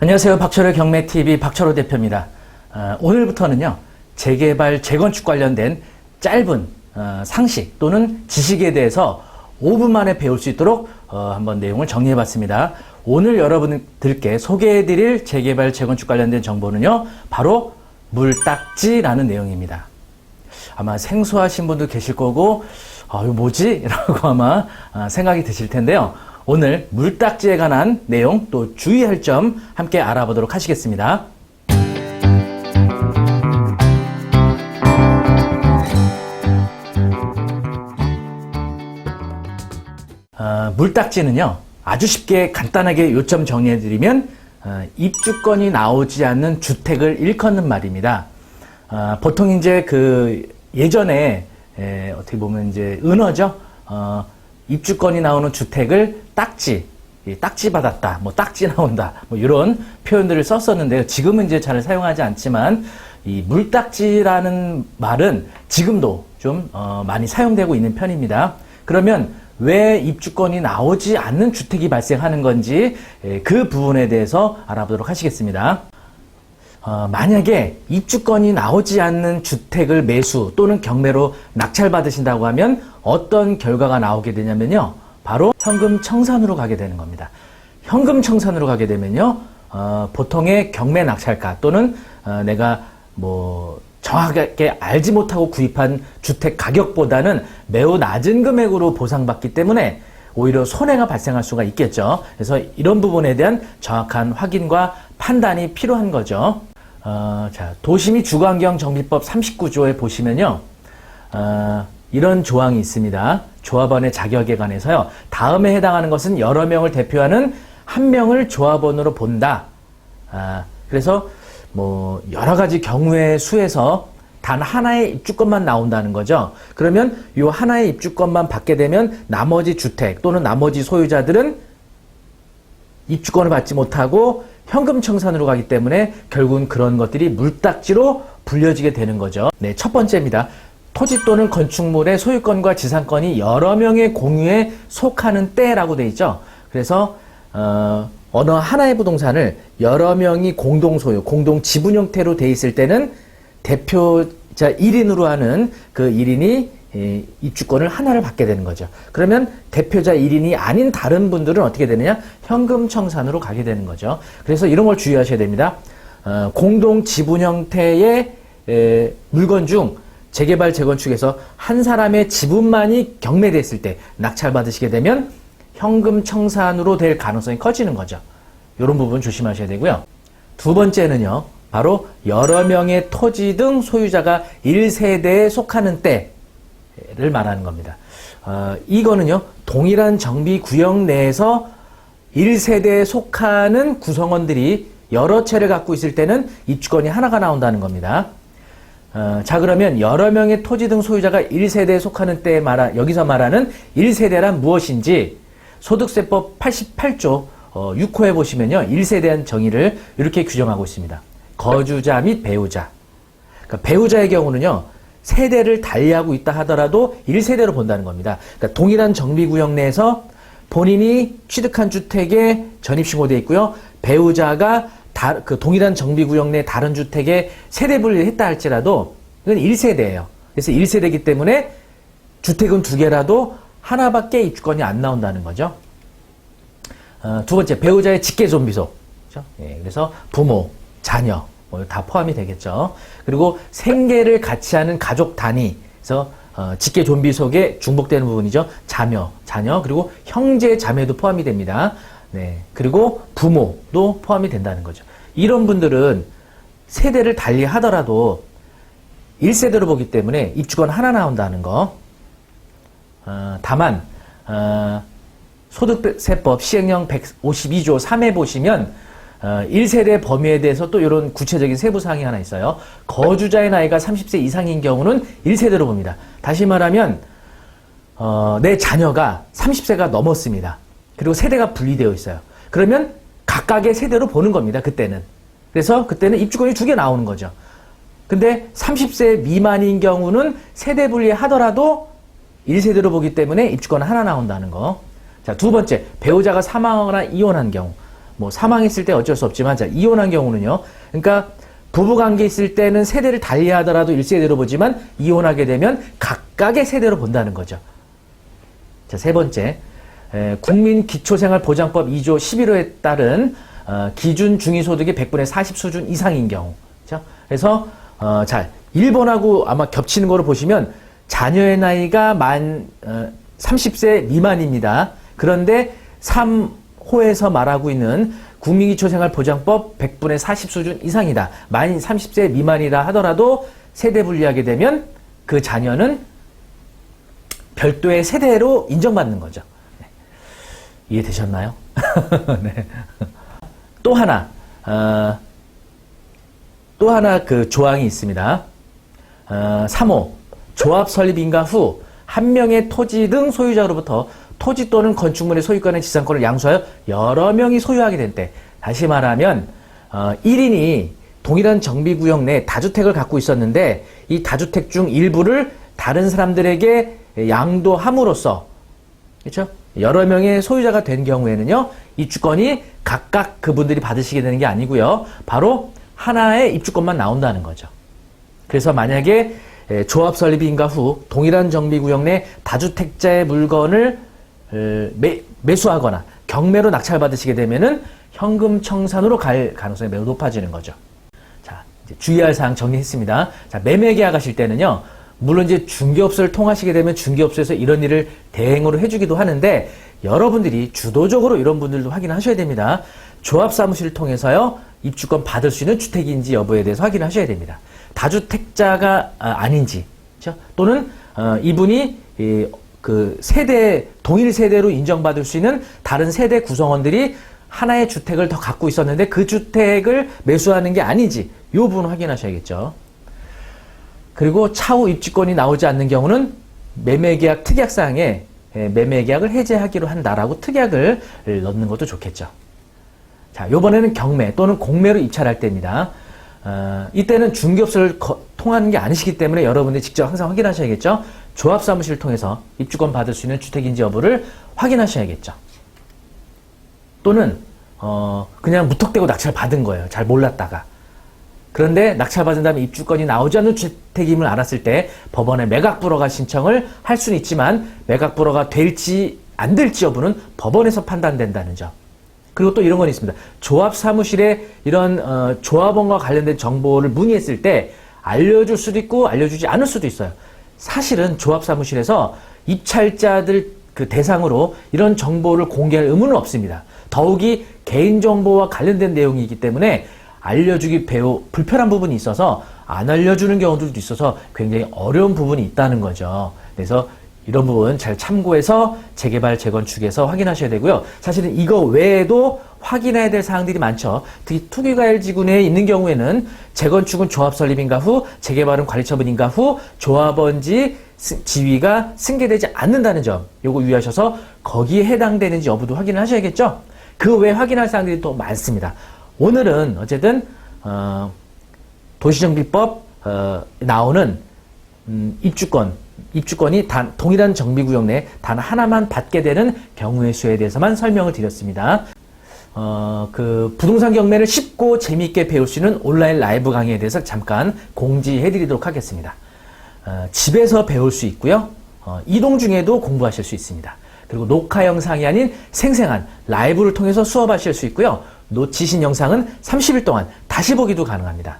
안녕하세요. 박철호 경매TV 박철호 대표입니다. 오늘부터는요, 재개발, 재건축 관련된 짧은 상식 또는 지식에 대해서 5분 만에 배울 수 있도록 한번 내용을 정리해 봤습니다. 오늘 여러분들께 소개해 드릴 재개발, 재건축 관련된 정보는요, 바로 물딱지라는 내용입니다. 아마 생소하신 분도 계실 거고, 이거 뭐지? 라고 아마 생각이 드실 텐데요. 오늘 물딱지에 관한 내용 또 주의할 점 함께 알아보도록 하시겠습니다. 물딱지는요, 아주 쉽게 간단하게 요점 정리해드리면 입주권이 나오지 않는 주택을 일컫는 말입니다. 보통 이제 예전에 어떻게 보면 이제 은어죠. 입주권이 나오는 주택을 딱지 받았다, 뭐 딱지 나온다, 뭐 이런 표현들을 썼었는데요. 지금은 이제 잘 사용하지 않지만 이 물딱지라는 말은 지금도 좀 많이 사용되고 있는 편입니다. 그러면 왜 입주권이 나오지 않는 주택이 발생하는 건지 그 부분에 대해서 알아보도록 하시겠습니다. 만약에 입주권이 나오지 않는 주택을 매수 또는 경매로 낙찰받으신다고 하면 어떤 결과가 나오게 되냐면요, 바로 현금 청산으로 가게 되는 겁니다. 현금 청산으로 가게 되면요, 보통의 경매 낙찰가 또는 내가 정확하게 알지 못하고 구입한 주택 가격보다는 매우 낮은 금액으로 보상받기 때문에 오히려 손해가 발생할 수가 있겠죠. 그래서 이런 부분에 대한 정확한 확인과 판단이 필요한 거죠. 도시및 주거환경정비법 39조에 보시면요, 이런 조항이 있습니다. 조합원의 자격에 관해서요, 다음에 해당하는 것은 여러 명을 대표하는 한 명을 조합원으로 본다. 그래서 여러 가지 경우의 수에서 단 하나의 입주권만 나온다는 거죠. 그러면 이 하나의 입주권만 받게 되면 나머지 주택 또는 나머지 소유자들은 입주권을 받지 못하고 현금 청산으로 가기 때문에 결국은 그런 것들이 물딱지로 불려지게 되는 거죠. 네, 첫 번째입니다. 토지 또는 건축물의 소유권과 지상권이 여러 명의 공유에 속하는 때라고 되어 있죠. 그래서 어느 하나의 부동산을 여러 명이 공동 소유, 공동 지분 형태로 되어 있을 때는 대표자 1인으로 하는 그 1인이 입주권을 하나를 받게 되는 거죠. 그러면 대표자 1인이 아닌 다른 분들은 어떻게 되느냐? 현금 청산으로 가게 되는 거죠. 그래서 이런 걸 주의하셔야 됩니다. 공동 지분 형태의 물건 중 재개발, 재건축에서 한 사람의 지분만이 경매됐을 때 낙찰받으시게 되면 현금 청산으로 될 가능성이 커지는 거죠. 이런 부분 조심하셔야 되고요. 두 번째는요, 바로 여러 명의 토지 등 소유자가 1세대에 속하는 때를 말하는 겁니다. 이거는요, 동일한 정비구역 내에서 1세대에 속하는 구성원들이 여러 채를 갖고 있을 때는 입주권이 하나가 나온다는 겁니다. 그러면 여러 명의 토지 등 소유자가 1세대에 속하는 때에 여기서 말하는 1세대란 무엇인지 소득세법 88조 6호에 보시면요, 1세대한 정의를 이렇게 규정하고 있습니다. 거주자 및 배우자. 그러니까 배우자의 경우는요, 세대를 달리하고 있다 하더라도 1세대로 본다는 겁니다. 그러니까 동일한 정비구역 내에서 본인이 취득한 주택에 전입신고되어 있고요, 배우자가 동일한 정비구역 내 다른 주택에 세대 분리를 했다 할지라도 이건 1세대예요. 그래서 1세대이기 때문에 주택은 두 개라도 하나밖에 입주권이 안 나온다는 거죠. 두 번째, 배우자의 직계존비속. 그렇죠? 그래서 부모, 자녀, 다 포함이 되겠죠. 그리고 생계를 같이 하는 가족 단위. 그래서 직계존비속에 중복되는 부분이죠. 자녀, 그리고 형제, 자매도 포함이 됩니다. 네. 그리고 부모도 포함이 된다는 거죠. 이런 분들은 세대를 달리 하더라도 1세대로 보기 때문에 입주권 하나 나온다는 거. 다만 소득세법 시행령 152조 3에 보시면 1세대 범위에 대해서 또 이런 구체적인 세부사항이 하나 있어요. 거주자의 나이가 30세 이상인 경우는 1세대로 봅니다. 다시 말하면 내 자녀가 30세가 넘었습니다. 그리고 세대가 분리되어 있어요. 그러면 각각의 세대로 보는 겁니다. 그때는. 그래서 그때는 입주권이 두 개 나오는 거죠. 근데 30세 미만인 경우는 세대 분리하더라도 1세대로 보기 때문에 입주권 하나 나온다는 거. 자, 두 번째, 배우자가 사망하거나 이혼한 경우. 뭐 사망했을 때 어쩔 수 없지만, 자, 이혼한 경우는요. 그러니까 부부관계 있을 때는 세대를 달리 하더라도 1세대로 보지만 이혼하게 되면 각각의 세대로 본다는 거죠. 자, 세 번째, 국민기초생활보장법 2조 11호에 따른 기준 중위소득이 100분의 40 수준 이상인 경우. 그렇죠? 그래서 자, 1번하고 아마 겹치는 거로 보시면 자녀의 나이가 만 30세 미만입니다. 그런데 3호에서 말하고 있는 국민기초생활보장법 100분의 40 수준 이상이다. 만 30세 미만이다 하더라도 세대 분리하게 되면 그 자녀는 별도의 세대로 인정받는 거죠. 네. 이해되셨나요? 네. 또 하나 그 조항이 있습니다. 3호 조합 설립 인가 후 한 명의 토지 등 소유자로부터 토지 또는 건축물의 소유권의 지상권을 양수하여 여러 명이 소유하게 된 때, 다시 말하면 1인이 동일한 정비구역 내 다주택을 갖고 있었는데 이 다주택 중 일부를 다른 사람들에게 양도함으로써, 그렇죠? 여러 명의 소유자가 된 경우에는요, 입주권이 각각 그분들이 받으시게 되는 게 아니고요, 바로 하나의 입주권만 나온다는 거죠. 그래서 만약에 조합 설립 인가 후 동일한 정비구역 내 다주택자의 물건을 매수하거나 경매로 낙찰받으시게 되면은 현금 청산으로 갈 가능성이 매우 높아지는 거죠. 자, 이제 주의할 사항 정리했습니다. 자, 매매 계약하실 때는요, 물론 이제 중개업소를 통하시게 되면 중개업소에서 이런 일을 대행으로 해주기도 하는데, 여러분들이 주도적으로 이런 분들도 확인하셔야 됩니다. 조합사무실을 통해서요, 입주권 받을 수 있는 주택인지 여부에 대해서 확인하셔야 됩니다. 다주택자가 아닌지, 그렇죠? 또는 이분이 그 세대, 동일 세대로 인정받을 수 있는 다른 세대 구성원들이 하나의 주택을 더 갖고 있었는데 그 주택을 매수하는 게 아닌지, 이 부분 확인하셔야겠죠. 그리고 차후 입주권이 나오지 않는 경우는 매매계약 특약사항에 매매계약을 해제하기로 한다라고 특약을 넣는 것도 좋겠죠. 자, 요번에는 경매 또는 공매로 입찰할 때입니다. 이때는 중개업소를 통하는 게 아니시기 때문에 여러분들이 직접 항상 확인하셔야겠죠. 조합사무실을 통해서 입주권 받을 수 있는 주택인지 여부를 확인하셔야겠죠. 또는 그냥 무턱대고 낙찰 받은 거예요. 잘 몰랐다가. 그런데 낙찰 받은 다음에 입주권이 나오지 않는 주택임을 알았을 때 법원에 매각불허가 신청을 할 수는 있지만 매각불허가 될지 안 될지 여부는 법원에서 판단된다는 점. 그리고 또 이런 건 있습니다. 조합사무실에 이런 조합원과 관련된 정보를 문의했을 때 알려줄 수도 있고 알려주지 않을 수도 있어요. 사실은 조합사무실에서 입찰자들 그 대상으로 이런 정보를 공개할 의무는 없습니다. 더욱이 개인정보와 관련된 내용이기 때문에 알려주기 매우 불편한 부분이 있어서 안 알려주는 경우들도 있어서 굉장히 어려운 부분이 있다는 거죠. 그래서 이런 부분 잘 참고해서 재개발, 재건축에서 확인하셔야 되고요. 사실은 이거 외에도 확인해야 될 사항들이 많죠. 특히 투기과열지구내에 있는 경우에는 재건축은 조합 설립인가 후, 재개발은 관리처분인가 후, 조합원지 지위가 승계되지 않는다는 점, 요거 유의하셔서 거기에 해당되는지 여부도 확인을 하셔야겠죠. 그 외에 확인할 사항들이 또 많습니다. 오늘은 어쨌든 도시정비법 나오는 입주권이 동일한 정비구역 내 단 하나만 받게 되는 경우의 수에 대해서만 설명을 드렸습니다. 그 부동산 경매를 쉽고 재미있게 배울 수 있는 온라인 라이브 강의에 대해서 잠깐 공지해 드리도록 하겠습니다. 집에서 배울 수 있고요. 이동 중에도 공부하실 수 있습니다. 그리고 녹화 영상이 아닌 생생한 라이브를 통해서 수업하실 수 있고요. 놓치신 영상은 30일 동안 다시 보기도 가능합니다.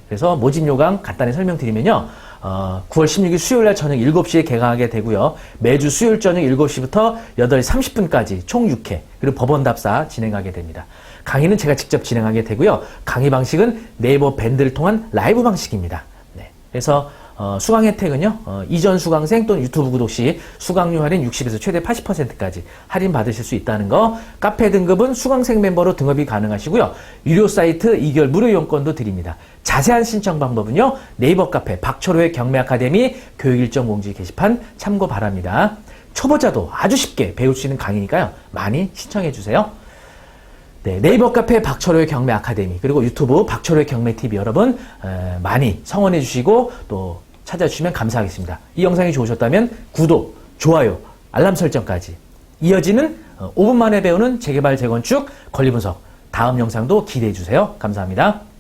그래서 모집 요강 간단히 설명드리면요. 9월 16일 수요일날 저녁 7시에 개강하게 되고요. 매주 수요일 저녁 7시부터 8시 30분까지 총 6회, 그리고 법원답사 진행하게 됩니다. 강의는 제가 직접 진행하게 되고요. 강의 방식은 네이버 밴드를 통한 라이브 방식입니다. 네. 그래서 수강 혜택은요, 이전 수강생 또는 유튜브 구독 시 수강료 할인 60에서 최대 80%까지 할인 받으실 수 있다는 거, 카페 등급은 수강생 멤버로 등업이 가능하시고요, 유료 사이트 2개월 무료 이용권도 드립니다. 자세한 신청 방법은요, 네이버 카페 박철호의 경매 아카데미 교육 일정 공지 게시판 참고 바랍니다. 초보자도 아주 쉽게 배울 수 있는 강의니까요, 많이 시청해 주세요. 네, 네이버 카페 박철호의 경매 아카데미, 그리고 유튜브 박철호의 경매TV 여러분 많이 성원해 주시고 또 찾아주시면 감사하겠습니다. 이 영상이 좋으셨다면 구독, 좋아요, 알람 설정까지, 이어지는 5분 만에 배우는 재개발, 재건축, 권리분석. 다음 영상도 기대해 주세요. 감사합니다.